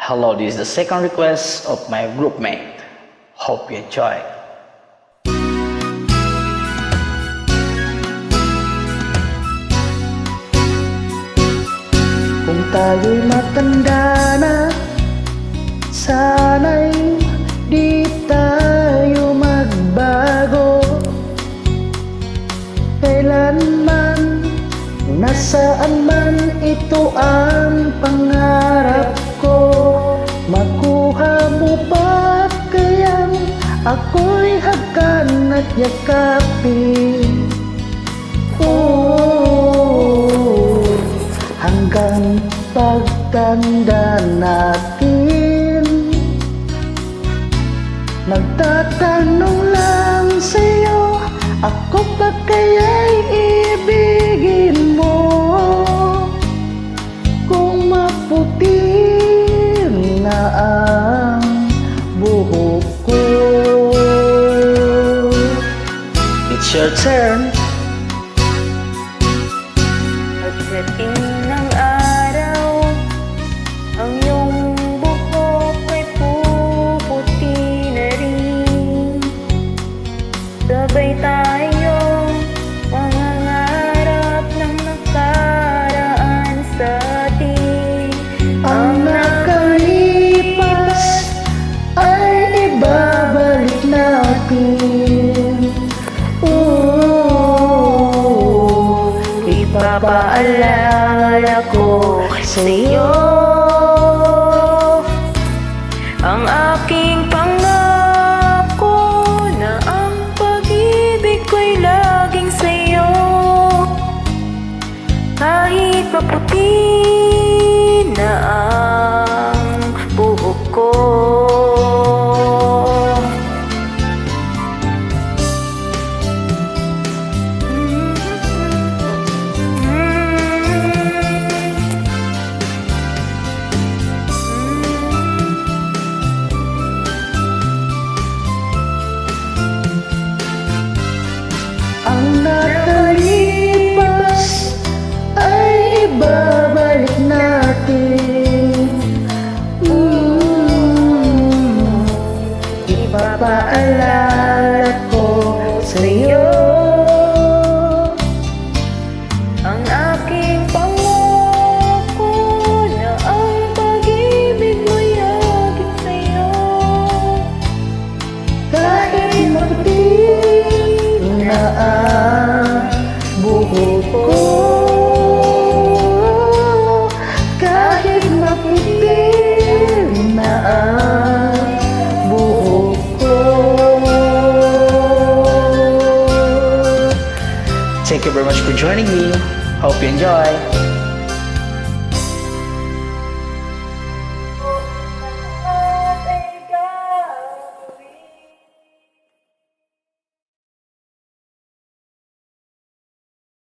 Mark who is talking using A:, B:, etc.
A: Hello, this is the second request of my groupmate. Hope you enjoy.
B: Kung tayo'y matanda na, sana'y di tayo magbago. Kailanman, nasaan man, ito ang pangarap ko. Makuha mo ba kayang ako'y hagkan at yakapin? Hanggang pagtanda natin, magtatanong lang sa'yo, ako ba kaya'y ibigin mo? Kung maputi na ang buhok ko.
A: It's your turn.
C: Pagdating ng araw, ang iyong buhok ay puputi na rin. Sabay tayong mangangarap ng nakaraan sa atin.
B: Ang nakalipas ay ibabalik natin.
C: Ipapaalala ko sa'yo ang aking pangako na ang pag-ibig ko'y laging sa'yo. Kahit maputi na ang buhok ko.
B: Ang nakalipas ay ibabalik natin. Ipapaalala ko sa'yo
C: Ang aking pangako na ang pag-ibig mo'y laging sa'yo.
B: kahit maputi na ang buhok ko. Kahit maputi na ang buhok ko.
A: Thank you very much for joining me. Hope you enjoy.